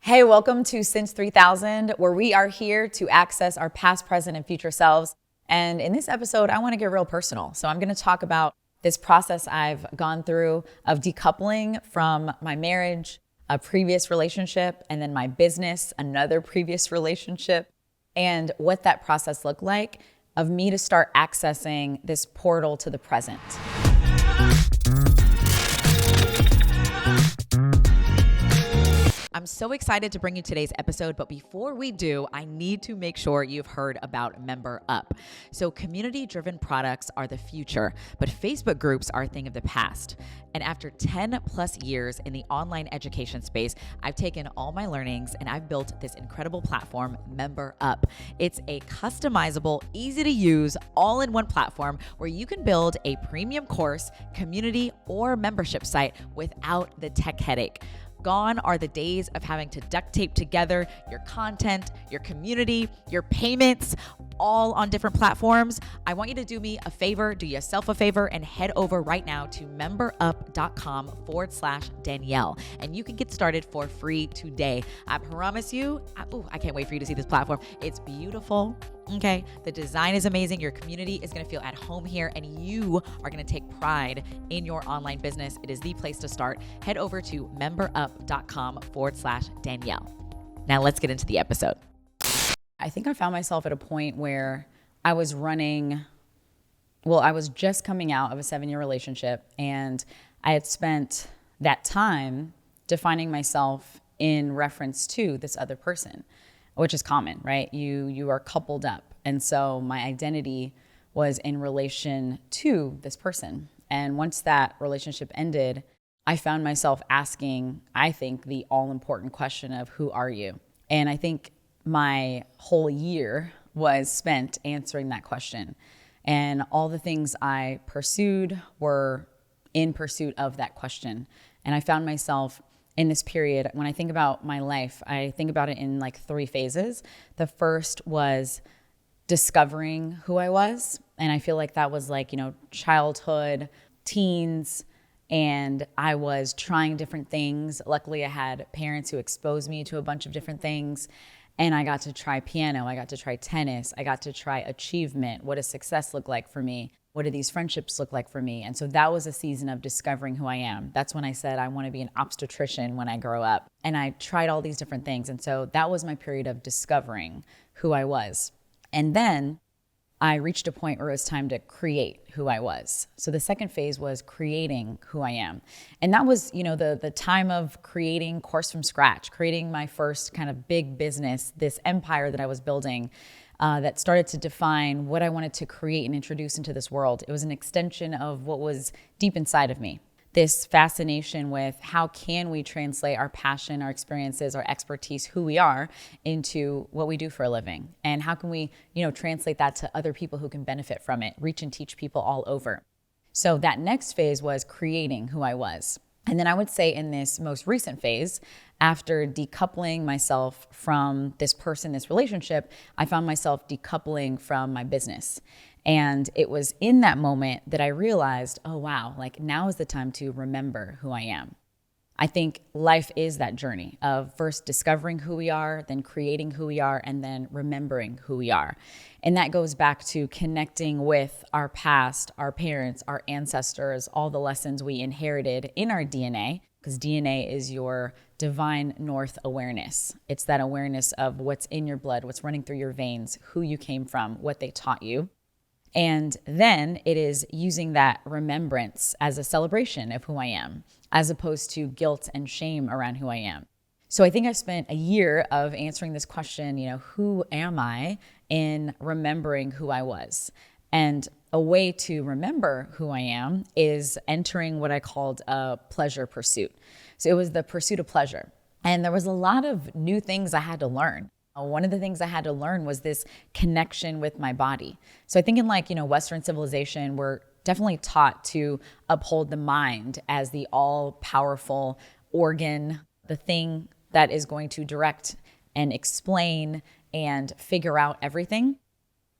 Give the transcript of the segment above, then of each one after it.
Hey, welcome to Since 3000, where we are here to access our past, present, and future selves. And in this episode, I want to get real personal. So I'm going to talk about this process I've gone through of decoupling from my marriage, a previous relationship, and then my business, another previous relationship, and what that process looked like of me to start accessing this portal to the present. I'm so excited to bring you today's episode, but before we do, I need to make sure you've heard about Member Up. So community-driven products are the future, but Facebook groups are a thing of the past. And after 10 plus years in the online education space, I've taken all my learnings and I've built this incredible platform, Member Up. It's a customizable, easy to use, all-in-one platform where you can build a premium course, community, or membership site without the tech headache. Gone are the days of having to duct tape together your content, your community, your payments, all on different platforms. I want you to do me a favor, do yourself a favor, and head over right now to memberup.com/Danielle. And you can get started for free today. I promise you, I can't wait for you to see this platform. It's beautiful. Okay, the design is amazing. Your community is going to feel at home here, and you are going to take pride in your online business. It is the place to start. Head over to memberup.com/Danielle. Now let's get into the episode. I think I found myself at a point where I was just coming out of a 7-year relationship, and I had spent that time defining myself in reference to this other person, which is common, right? You are coupled up. And so my identity was in relation to this person. And once that relationship ended, I found myself asking, I think, the all-important question of who are you? And I think my whole year was spent answering that question. And all the things I pursued were in pursuit of that question. And I found myself in this period, when I think about my life, I think about it in like 3 phases. The first was discovering who I was. And I feel like that was like, childhood, teens, and I was trying different things. Luckily, I had parents who exposed me to a bunch of different things. And I got to try piano, I got to try tennis, I got to try achievement. What does success look like for me? What do these friendships look like for me? And so that was a season of discovering who I am. That's when I said I want to be an obstetrician when I grow up. And I tried all these different things. And so that was my period of discovering who I was. And then I reached a point where it was time to create who I was. So the second phase was creating who I am. And that was, the time of creating Course from scratch, creating my first kind of big business, this empire that I was building that started to define what I wanted to create and introduce into this world. It was an extension of what was deep inside of me. This fascination with how can we translate our passion, our experiences, our expertise, who we are, into what we do for a living? And how can we, translate that to other people who can benefit from it, reach and teach people all over? So that next phase was creating who I was. And then I would say in this most recent phase, after decoupling myself from this person, this relationship, I found myself decoupling from my business. And it was in that moment that I realized, oh, wow, like now is the time to remember who I am. I think life is that journey of first discovering who we are, then creating who we are, and then remembering who we are. And that goes back to connecting with our past, our parents, our ancestors, all the lessons we inherited in our DNA, because DNA is your divine north awareness. It's that awareness of what's in your blood, what's running through your veins, who you came from, what they taught you. And then it is using that remembrance as a celebration of who I am, as opposed to guilt and shame around who I am. So I think I spent a year of answering this question, who am I, in remembering who I was. And a way to remember who I am is entering what I called a pleasure pursuit. So it was the pursuit of pleasure. And there was a lot of new things I had to learn. One of the things I had to learn was this connection with my body. So I think in Western civilization, we're definitely taught to uphold the mind as the all-powerful organ, the thing that is going to direct and explain and figure out everything,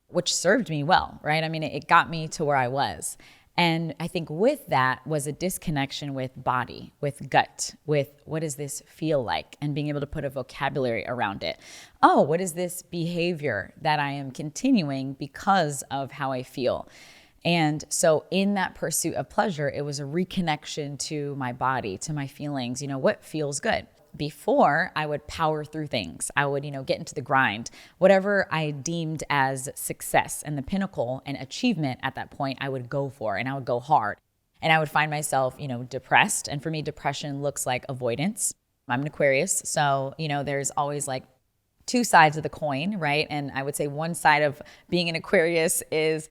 which served me well, right? I mean, it got me to where I was. And I think with that was a disconnection with body, with gut, with what does this feel like, and being able to put a vocabulary around it. Oh, what is this behavior that I am continuing because of how I feel? And so in that pursuit of pleasure, it was a reconnection to my body, to my feelings, what feels good. Before, I would power through things. I would, get into the grind. Whatever I deemed as success and the pinnacle and achievement at that point, I would go for, and I would go hard. And I would find myself, depressed. And for me, depression looks like avoidance. I'm an Aquarius. So, there's always like two sides of the coin, right? And I would say one side of being an Aquarius is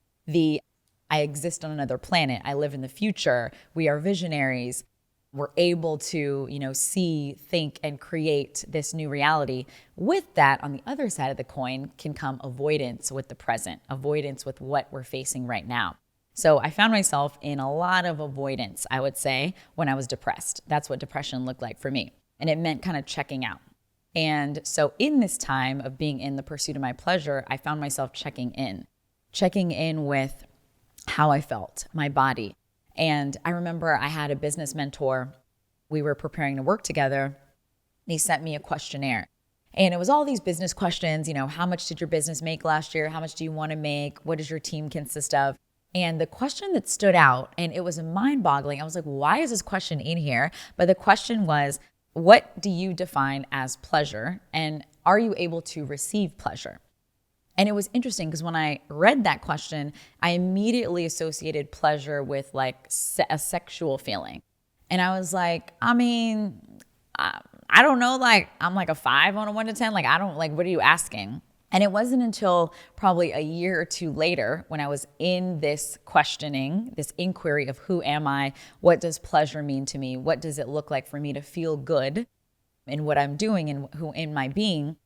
I exist on another planet. I live in the future. We are visionaries. We're able to, see, think, and create this new reality. With that, on the other side of the coin can come avoidance with the present, avoidance with what we're facing right now. So I found myself in a lot of avoidance, I would say, when I was depressed. That's what depression looked like for me. And it meant kind of checking out. And so in this time of being in the pursuit of my pleasure, I found myself checking in with how I felt, my body. And I remember I had a business mentor. We were preparing to work together. He sent me a questionnaire. And it was all these business questions, how much did your business make last year? How much do you want to make? What does your team consist of? And the question that stood out, and it was mind-boggling. I was like, why is this question in here? But the question was, what do you define as pleasure? And are you able to receive pleasure? And it was interesting because when I read that question, I immediately associated pleasure with like a sexual feeling. And I was like, I don't know, like I'm like a 5 on a 1 to 10. Like, I don't like, what are you asking? And it wasn't until probably a year or two later when I was in this questioning, this inquiry of who am I? What does pleasure mean to me? What does it look like for me to feel good in what I'm doing and who in my being?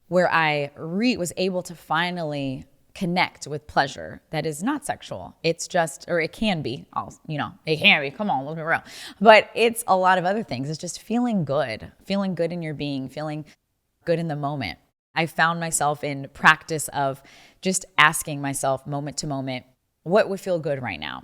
Where I was able to finally connect with pleasure that is not sexual. It's just, or it can be, it can be, come on, let's be real. But it's a lot of other things. It's just feeling good in your being, feeling good in the moment. I found myself in practice of just asking myself moment to moment, what would feel good right now?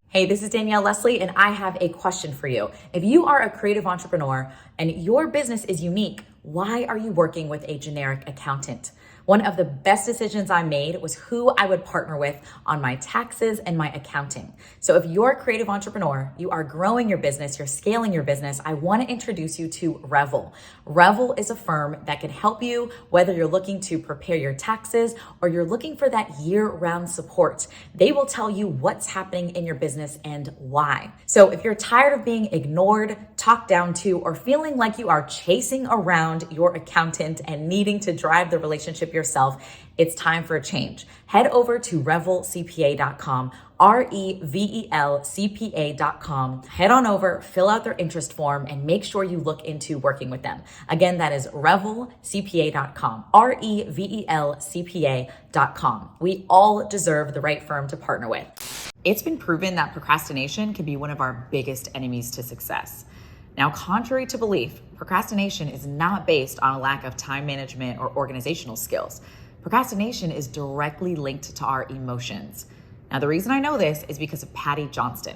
Hey, this is Danielle Leslie, and I have a question for you. If you are a creative entrepreneur and your business is unique, why are you working with a generic accountant? One of the best decisions I made was who I would partner with on my taxes and my accounting. So if you're a creative entrepreneur, you are growing your business, you're scaling your business, I want to introduce you to Revel. Revel is a firm that can help you whether you're looking to prepare your taxes or you're looking for that year-round support. They will tell you what's happening in your business and why. So if you're tired of being ignored, talked down to, or feeling like you are chasing around your accountant and needing to drive the relationship yourself, it's time for a change. Head over to revelcpa.com, revelcpa.com. Head on over, fill out their interest form, and make sure you look into working with them. Again, that is revelcpa.com, revelcpa.com. We all deserve the right firm to partner with. It's been proven that procrastination can be one of our biggest enemies to success. Now, contrary to belief, procrastination is not based on a lack of time management or organizational skills. Procrastination is directly linked to our emotions. Now, the reason I know this is because of Patty Johnston.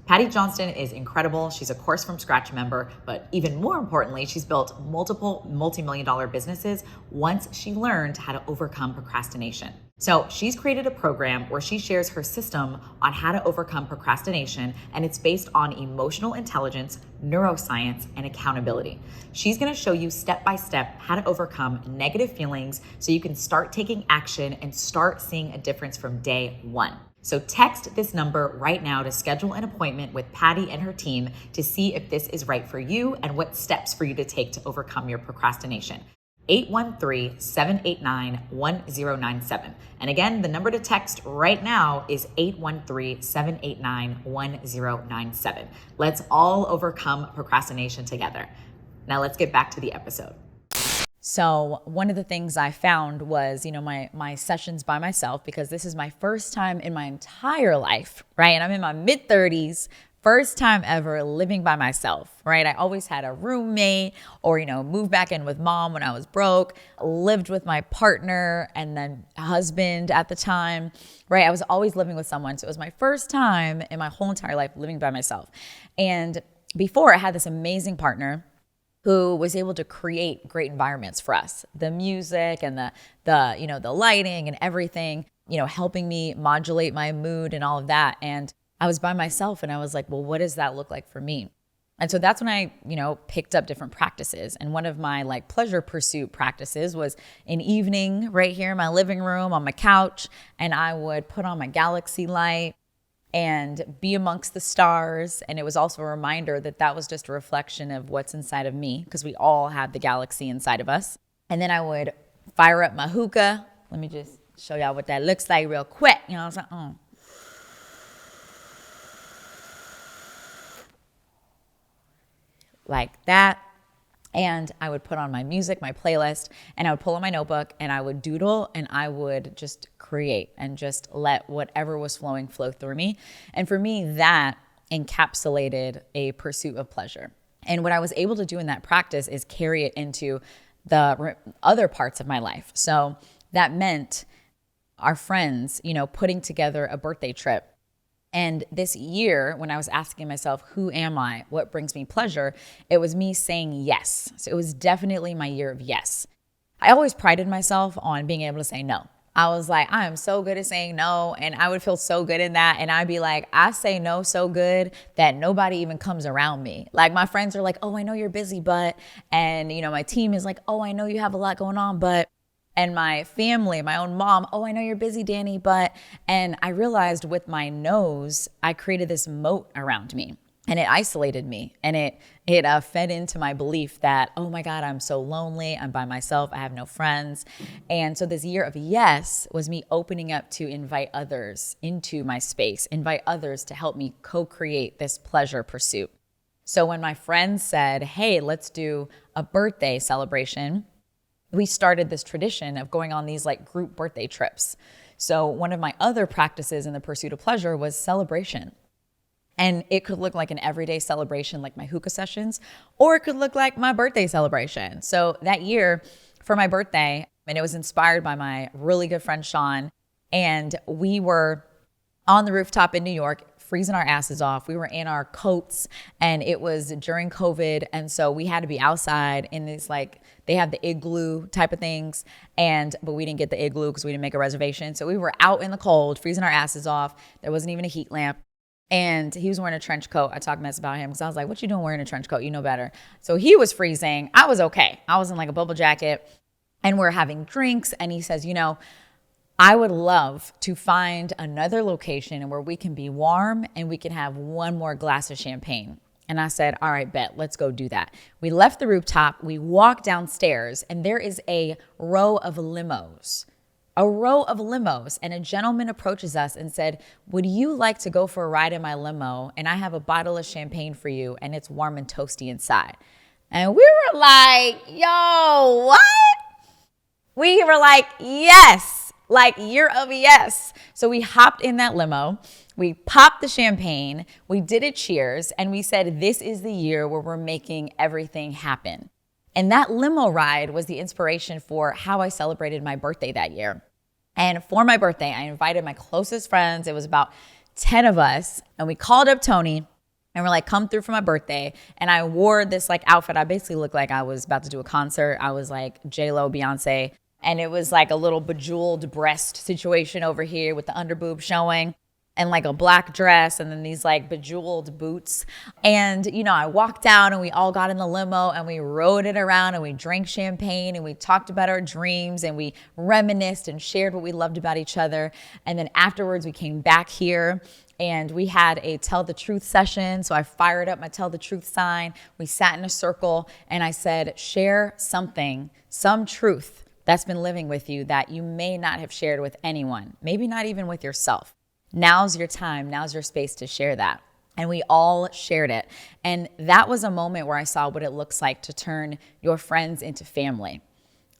Patty Johnston is incredible. She's a Course from Scratch member, but even more importantly, she's built multiple multi-million-dollar businesses once she learned how to overcome procrastination. So she's created a program where she shares her system on how to overcome procrastination, and it's based on emotional intelligence, neuroscience, and accountability. She's gonna show you step-by-step how to overcome negative feelings so you can start taking action and start seeing a difference from day one. So text this number right now to schedule an appointment with Patty and her team to see if this is right for you and what steps for you to take to overcome your procrastination. 813-789-1097. And again, the number to text right now is 813-789-1097. Let's all overcome procrastination together. Now let's get back to the episode. So one of the things I found was, my sessions by myself, because this is my first time in my entire life, right? And I'm in my mid-30s, first time ever living by myself, right? I always had a roommate or, moved back in with mom when I was broke, lived with my partner and then husband at the time, right? I was always living with someone. So it was my first time in my whole entire life living by myself. And before, I had this amazing partner who was able to create great environments for us. The music and the lighting and everything, helping me modulate my mood and all of that. And I was by myself and I was like, well, what does that look like for me? And so that's when I, picked up different practices. And one of my pleasure pursuit practices was an evening right here in my living room on my couch. And I would put on my galaxy light and be amongst the stars. And it was also a reminder that that was just a reflection of what's inside of me, because we all have the galaxy inside of us. And then I would fire up my hookah. Let me just show y'all what that looks like real quick. I was like, like that. And I would put on my music, my playlist, and I would pull out my notebook and I would doodle and I would just create and just let whatever was flowing flow through me. And for me, that encapsulated a pursuit of pleasure. And what I was able to do in that practice is carry it into the other parts of my life. So that meant our friends, putting together a birthday trip. And this year, when I was asking myself, who am I? What brings me pleasure? It was me saying yes. So it was definitely my year of yes. I always prided myself on being able to say no. I was like, I am so good at saying no. And I would feel so good in that. And I'd be like, I say no so good that nobody even comes around me. Like my friends are like, oh, I know you're busy, but, and my team is like, oh, I know you have a lot going on, but. And my family, my own mom, oh, I know you're busy, Danny, but, and I realized with my no's, I created this moat around me and it isolated me and it fed into my belief that, oh my God, I'm so lonely. I'm by myself. I have no friends. And so this year of yes was me opening up to invite others into my space, invite others to help me co-create this pleasure pursuit. So when my friends said, hey, let's do a birthday celebration, we started this tradition of going on these group birthday trips. So one of my other practices in the pursuit of pleasure was celebration. And it could look like an everyday celebration, like my hookah sessions, or it could look like my birthday celebration. So that year for my birthday, and it was inspired by my really good friend, Sean, and we were on the rooftop in New York, freezing our asses off. We were in our coats and it was during COVID. And so we had to be outside in these they have the igloo type of things. But we didn't get the igloo because we didn't make a reservation. So we were out in the cold, freezing our asses off. There wasn't even a heat lamp. And he was wearing a trench coat. I talked mess about him because I was like, what you doing wearing a trench coat? You know better. So he was freezing. I was okay. I was in a bubble jacket and we're having drinks. And he says, I would love to find another location where we can be warm and we can have one more glass of champagne. And I said, all right, bet, let's go do that. We left the rooftop, we walked downstairs, and there is a row of limos. And a gentleman approaches us and said, would you like to go for a ride in my limo? And I have a bottle of champagne for you, and it's warm and toasty inside. And we were like, yo, what? We were like, yes. Year of yes. So we hopped in that limo, we popped the champagne, we did a cheers, and we said, this is the year where we're making everything happen. And that limo ride was the inspiration for how I celebrated my birthday that year. And for my birthday, I invited my closest friends. It was about 10 of us, and we called up Tony and we're like, come through for my birthday. And I wore this outfit. I basically looked like I was about to do a concert. I was like J-Lo, Beyonce. And it was a little bejeweled breast situation over here with the underboob showing and a black dress and then these bejeweled boots. And, I walked out and we all got in the limo and we rode it around and we drank champagne and we talked about our dreams and we reminisced and shared what we loved about each other. And then afterwards we came back here and we had a tell the truth session. So I fired up my tell the truth sign. We sat in a circle and I said, share something, some truth that's been living with you that you may not have shared with anyone, maybe not even with yourself. Now's your time. Now's your space to share that. And we all shared it. And that was a moment where I saw what it looks like to turn your friends into family.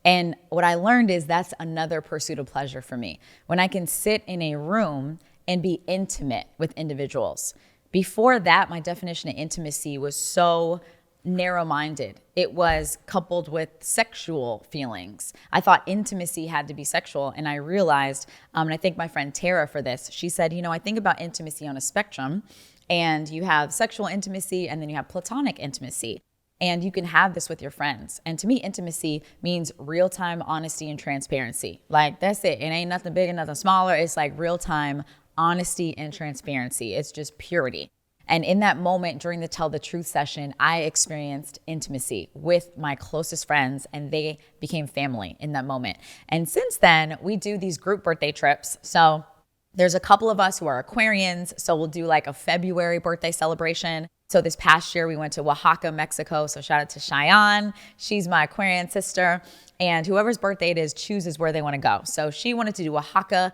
And what I learned is that's another pursuit of pleasure for me. When I can sit in a room and be intimate with individuals. Before that, my definition of intimacy was so narrow-minded. It was coupled with sexual feelings. I thought intimacy had to be sexual, and I realized, and I thank my friend Tara for this, she said, I think about intimacy on a spectrum, and you have sexual intimacy, and then you have platonic intimacy. And you can have this with your friends. And to me, intimacy means real-time honesty and transparency. Like, that's it. It ain't nothing bigger, nothing smaller. It's like real-time honesty and transparency. It's just purity. And in that moment during the Tell the Truth session, I experienced intimacy with my closest friends, and they became family in that moment. And since then, we do these group birthday trips. So there's a couple of us who are Aquarians. So we'll do like a February birthday celebration. So this past year we went to Oaxaca, Mexico. So shout out to Cheyenne. She's my Aquarian sister. And whoever's birthday it is chooses where they want to go. So she wanted to do Oaxaca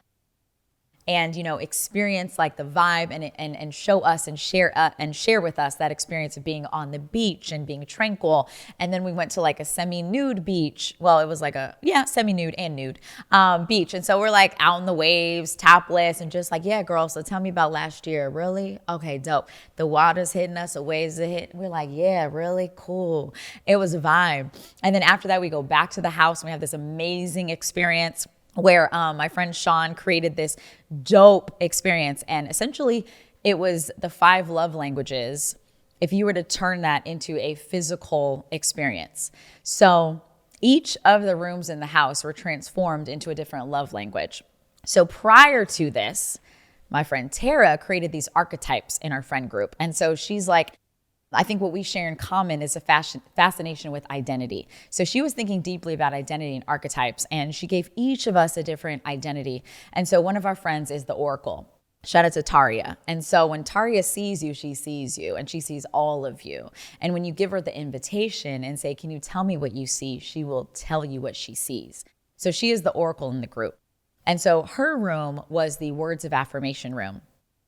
and, experience like the vibe and show us and share with us that experience of being on the beach and being tranquil. And then we went to like a semi-nude beach. Well, it was like semi-nude and nude beach. And so we're like out in the waves, topless, and just like, yeah, girl. So tell me about last year. Really? Okay, dope. The water's hitting us, the waves are hitting. We're like, yeah, really cool. It was a vibe. And then after that, we go back to the house and we have this amazing experience where my friend Sean created this dope experience. And essentially, it was the 5 love languages if you were to turn that into a physical experience. So each of the rooms in the house were transformed into a different love language. So prior to this, my friend Tara created these archetypes in our friend group. And so she's like, I think what we share in common is a fascination with identity. So she was thinking deeply about identity and archetypes, and she gave each of us a different identity. And so one of our friends is the Oracle. Shout out to Taria. And so when Taria sees you, she sees you, and she sees all of you. And when you give her the invitation and say, can you tell me what you see? She will tell you what she sees. So she is the Oracle in the group. And so her room was the words of affirmation room.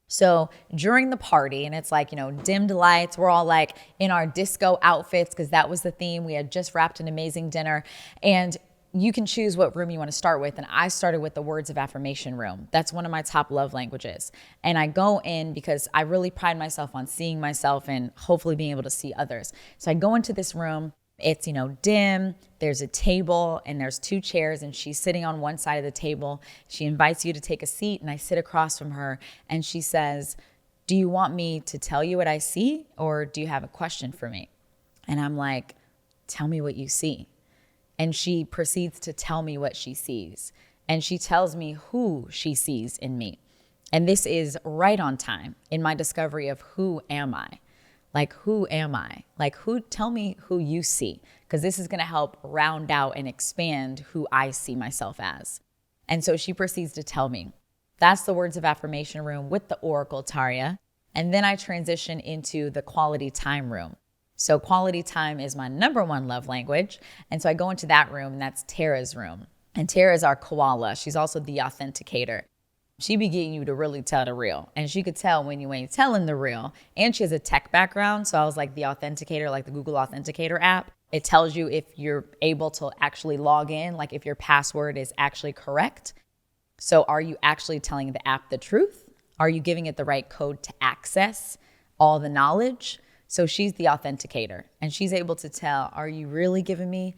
So during the party, and it's like, dimmed lights, we're all like in our disco outfits because that was the theme. We had just wrapped an amazing dinner, and you can choose what room you want to start with. And I started with the words of affirmation room. That's one of my top love languages. And I go in because I really pride myself on seeing myself and hopefully being able to see others. So I go into this room. It's, dim, there's a table and there's 2 chairs and she's sitting on one side of the table. She invites you to take a seat and I sit across from her and she says, do you want me to tell you what I see or do you have a question for me? And I'm like, tell me what you see. And she proceeds to tell me what she sees. And she tells me who she sees in me. And this is right on time in my discovery of who am I? Like, who am I? Like, tell me who you see, because this is going to help round out and expand who I see myself as. And so she proceeds to tell me. That's the words of affirmation room with the Oracle, Taria. And then I transition into the quality time room. So quality time is my number 1 love language. And so I go into that room, and that's Tara's room. And Tara is our koala. She's also the authenticator. She be getting you to really tell the real. And she could tell when you ain't telling the real. And she has a tech background. So I was like the authenticator, like the Google Authenticator app. It tells you if you're able to actually log in, like if your password is actually correct. So are you actually telling the app the truth? Are you giving it the right code to access all the knowledge? So she's the authenticator. And she's able to tell, are you really giving me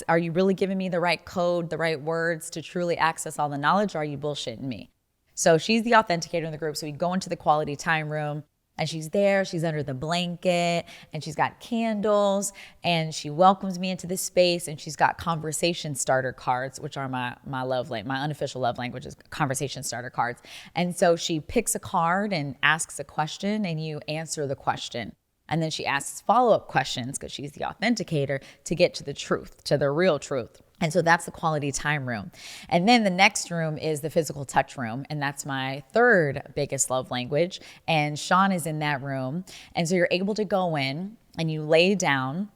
are you really giving me the right code, the right words to truly access all the knowledge, or are you bullshitting me? So she's the authenticator in the group. So we go into the quality time room and she's there, she's under the blanket and she's got candles and she welcomes me into this space and she's got conversation starter cards, which are my unofficial love language is conversation starter cards. And so she picks a card and asks a question and you answer the question. And then she asks follow-up questions because she's the authenticator to get to the truth, to the real truth. And so that's the quality time room. And then the next room is the physical touch room. And that's my 3rd biggest love language. And Sean is in that room. And so you're able to go in and you lay down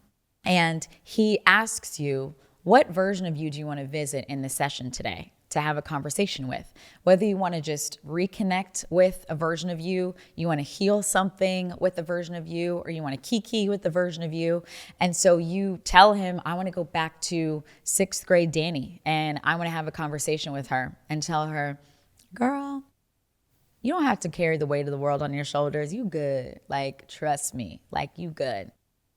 and he asks you, what version of you do you want to visit in the session today? To have a conversation with, whether you want to just reconnect with a version of you, you want to heal something with a version of you, or you want to kiki with the version of you. And so you tell him, I want to go back to 6th grade Danny and I want to have a conversation with her and tell her, girl, You don't have to carry the weight of the world on your shoulders. You good. Like, trust me, like you good.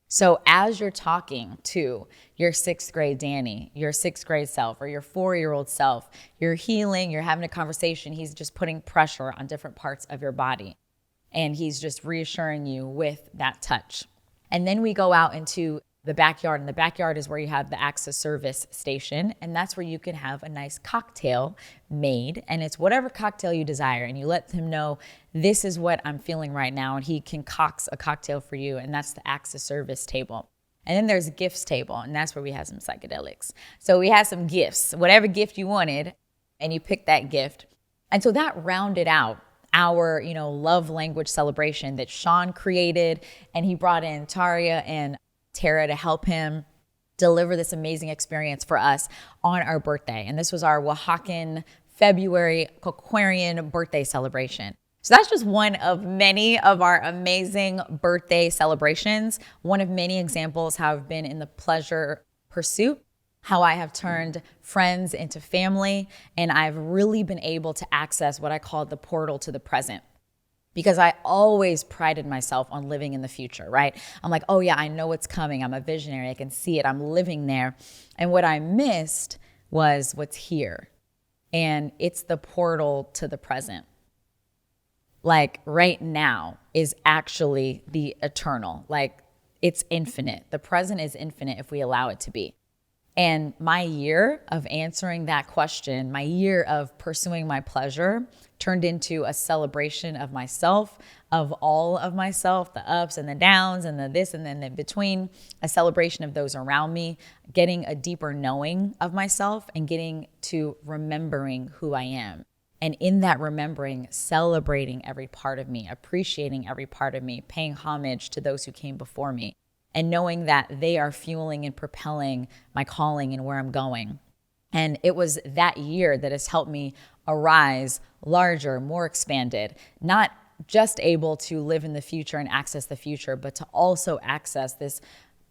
So as you're talking to your 6th grade Danny, your 6th grade self, or your 4-year-old self, you're healing, you're having a conversation. He's just putting pressure on different parts of your body. And he's just reassuring you with that touch. And then we go out into the backyard, and the backyard is where you have the acts of service station, and that's where you can have a nice cocktail made, and it's whatever cocktail you desire, and you let him know, this is what I'm feeling right now, and he concocts a cocktail for you, and that's the acts of service table. And then there's a gifts table, and that's where we have some psychedelics. So we had some gifts, whatever gift you wanted, and you picked that gift. And so that rounded out our, love language celebration that Sean created, and he brought in Taria and Tara to help him deliver this amazing experience for us on our birthday. And this was our Oaxacan February Aquarian birthday celebration. So that's just one of many of our amazing birthday celebrations. One of many examples how I've been in the pleasure pursuit, how I have turned friends into family, and I've really been able to access what I call the portal to the present. Because I always prided myself on living in the future, right? I'm like, oh yeah, I know what's coming. I'm a visionary. I can see it. I'm living there. And what I missed was what's here. And it's the portal to the present. Like right now is actually the eternal. Like it's infinite. The present is infinite if we allow it to be. And my year of answering that question, my year of pursuing my pleasure turned into a celebration of myself, of all of myself, the ups and the downs and the this and then the between, a celebration of those around me, getting a deeper knowing of myself and getting to remembering who I am. And in that remembering, celebrating every part of me, appreciating every part of me, paying homage to those who came before me, and knowing that they are fueling and propelling my calling and where I'm going. And it was that year that has helped me arise larger, more expanded, not just able to live in the future and access the future, but to also access this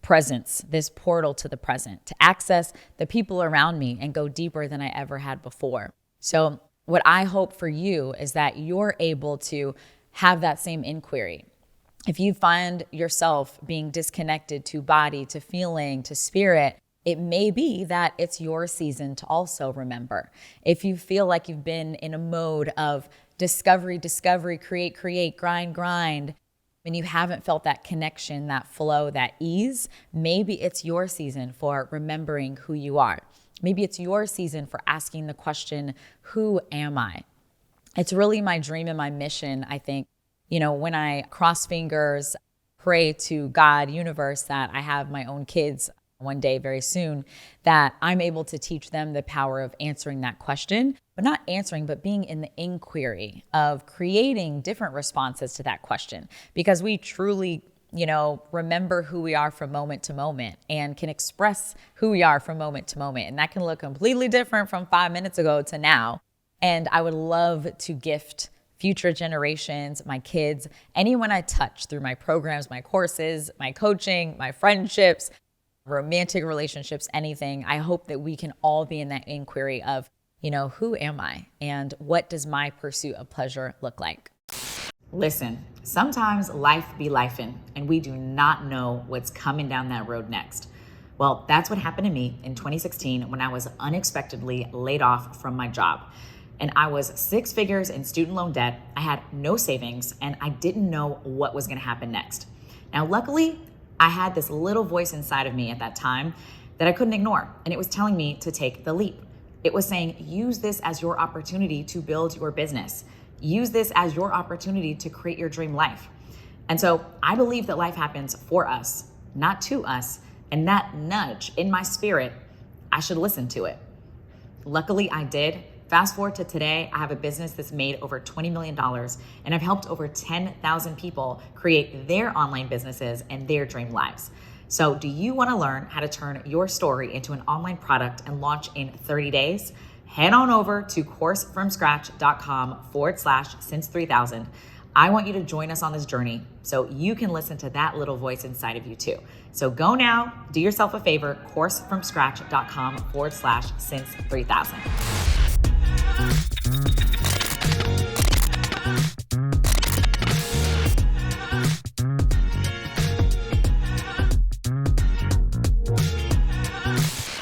presence, this portal to the present, to access the people around me and go deeper than I ever had before. So what I hope for you is that you're able to have that same inquiry. If you find yourself being disconnected to body, to feeling, to spirit, it may be that it's your season to also remember. If you feel like you've been in a mode of discovery, create, grind, and you haven't felt that connection, that flow, that ease, maybe it's your season for remembering who you are. Maybe it's your season for asking the question, who am I? It's really my dream and my mission, I think, when I cross fingers, pray to God, universe, that I have my own kids one day very soon, that I'm able to teach them the power of answering that question, but not answering, but being in the inquiry of creating different responses to that question, because we truly, remember who we are from moment to moment and can express who we are from moment to moment. And that can look completely different from 5 minutes ago to now. And I would love to gift future generations, my kids, anyone I touch through my programs, my courses, my coaching, my friendships, romantic relationships, anything. I hope that we can all be in that inquiry of, who am I and what does my pursuit of pleasure look like? Listen, sometimes life be lifing and we do not know what's coming down that road next. Well, that's what happened to me in 2016 when I was unexpectedly laid off from my job. And I was 6 figures in student loan debt. I had no savings and I didn't know what was going to happen next. Now, luckily, I had this little voice inside of me at that time that I couldn't ignore. And it was telling me to take the leap. It was saying, use this as your opportunity to build your business. Use this as your opportunity to create your dream life. And so I believe that life happens for us, not to us. And that nudge in my spirit, I should listen to it. Luckily, I did. Fast forward to today, I have a business that's made over $20 million, and I've helped over 10,000 people create their online businesses and their dream lives. So do you want to learn how to turn your story into an online product and launch in 30 days? Head on over to coursefromscratch.com/since3000. I want you to join us on this journey so you can listen to that little voice inside of you too. So go now, do yourself a favor, coursefromscratch.com/since3000.